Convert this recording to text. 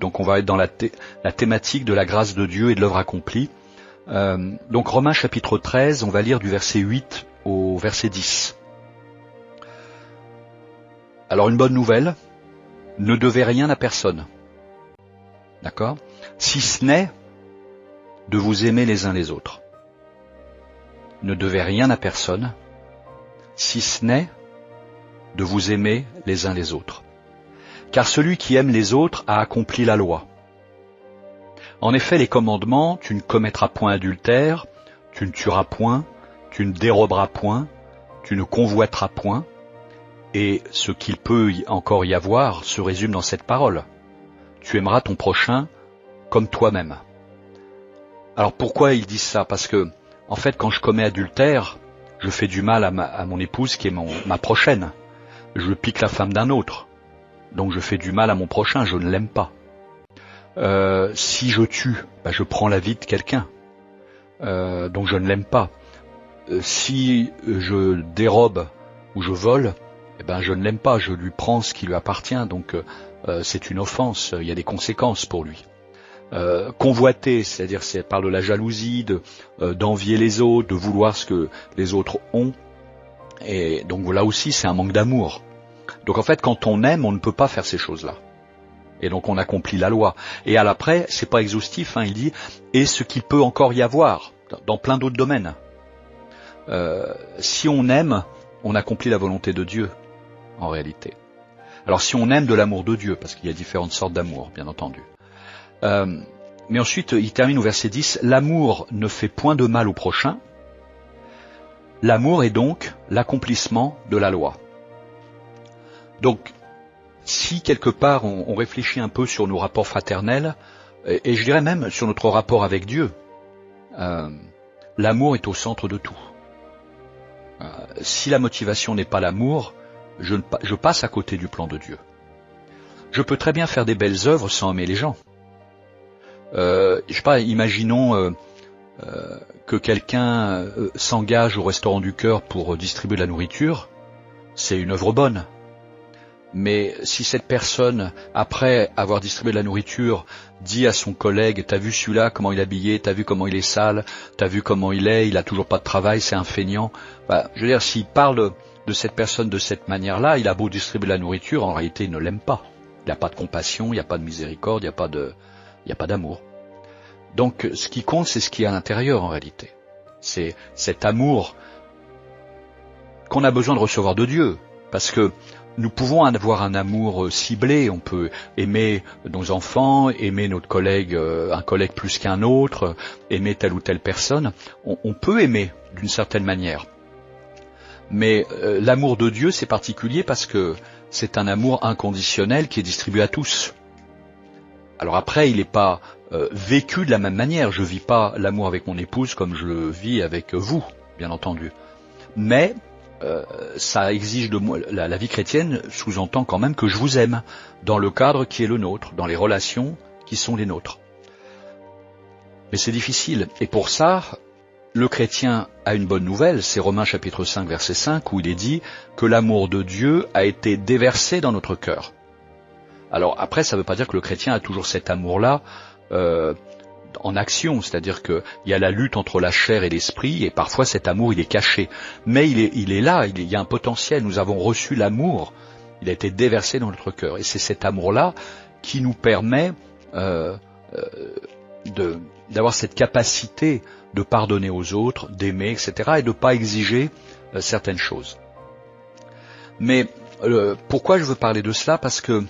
Donc on va être dans la thématique de la grâce de Dieu et de l'œuvre accomplie. Donc Romains chapitre 13, on va lire du verset 8 au verset 10. Alors une bonne nouvelle, ne devez rien à personne. D'accord ? Si ce n'est de vous aimer les uns les autres. Ne devez rien à personne, si ce n'est de vous aimer les uns les autres. Car celui qui aime les autres a accompli la loi. En effet, les commandements, tu ne commettras point adultère, tu ne tueras point, tu ne déroberas point, tu ne convoiteras point, et ce qu'il peut encore y avoir se résume dans cette parole. Tu aimeras ton prochain comme toi-même. Alors pourquoi ils disent ça ? Parce que, en fait, quand je commets adultère, je fais du mal à mon épouse qui est ma prochaine. Je pique la femme d'un autre. Donc je fais du mal à mon prochain, je ne l'aime pas. Si je tue, je prends la vie de quelqu'un. Donc je ne l'aime pas. Si je dérobe ou je vole, je ne l'aime pas, je lui prends ce qui lui appartient. Donc c'est une offense, il y a des conséquences pour lui. Convoiter, c'est-à-dire c'est par de la jalousie, d'envier les autres, de vouloir ce que les autres ont. Et donc là aussi c'est un manque d'amour. Donc en fait quand on aime, on ne peut pas faire ces choses-là. Et donc on accomplit la loi. Et à l'après, c'est pas exhaustif, il dit, et ce qu'il peut encore y avoir, dans plein d'autres domaines. Si on aime, on accomplit la volonté de Dieu, en réalité. Alors si on aime de l'amour de Dieu, parce qu'il y a différentes sortes d'amour, bien entendu. Mais ensuite, il termine au verset 10, « L'amour ne fait point de mal au prochain. L'amour est donc l'accomplissement de la loi. » Donc, si quelque part on réfléchit un peu sur nos rapports fraternels, et je dirais même sur notre rapport avec Dieu, l'amour est au centre de tout. Si la motivation n'est pas l'amour, je passe à côté du plan de Dieu. Je peux très bien faire des belles œuvres sans aimer les gens. Je sais pas, imaginons que quelqu'un s'engage au restaurant du cœur pour distribuer de la nourriture, c'est une œuvre bonne. Mais si cette personne, après avoir distribué de la nourriture, dit à son collègue « T'as vu celui-là, comment il est habillé, t'as vu comment il est sale, t'as vu comment il a toujours pas de travail, c'est un feignant », je veux dire, s'il parle de cette personne de cette manière-là, il a beau distribuer de la nourriture, en réalité il ne l'aime pas. Il n'y a pas de compassion, il n'y a pas de miséricorde, il n'y a pas d'amour. Donc ce qui compte, c'est ce qui est à l'intérieur en réalité. C'est cet amour qu'on a besoin de recevoir de Dieu, parce que nous pouvons avoir un amour ciblé, on peut aimer nos enfants, aimer notre collègue, un collègue plus qu'un autre, aimer telle ou telle personne. On peut aimer d'une certaine manière. Mais l'amour de Dieu, c'est particulier parce que c'est un amour inconditionnel qui est distribué à tous. Alors après, il n'est pas vécu de la même manière. Je vis pas l'amour avec mon épouse comme je le vis avec vous, bien entendu. Mais ça exige de moi, la vie chrétienne sous-entend quand même que je vous aime, dans le cadre qui est le nôtre, dans les relations qui sont les nôtres. Mais c'est difficile, et pour ça, le chrétien a une bonne nouvelle, c'est Romains chapitre 5 verset 5, où il est dit que l'amour de Dieu a été déversé dans notre cœur. Alors après, ça ne veut pas dire que le chrétien a toujours cet amour-là en action, c'est-à-dire qu'il y a la lutte entre la chair et l'esprit, et parfois cet amour il est caché, mais il est là, il y a un potentiel, nous avons reçu l'amour, il a été déversé dans notre cœur, et c'est cet amour-là qui nous permet d'avoir cette capacité de pardonner aux autres, d'aimer, etc., et de ne pas exiger certaines choses. Mais pourquoi je veux parler de cela ? Parce que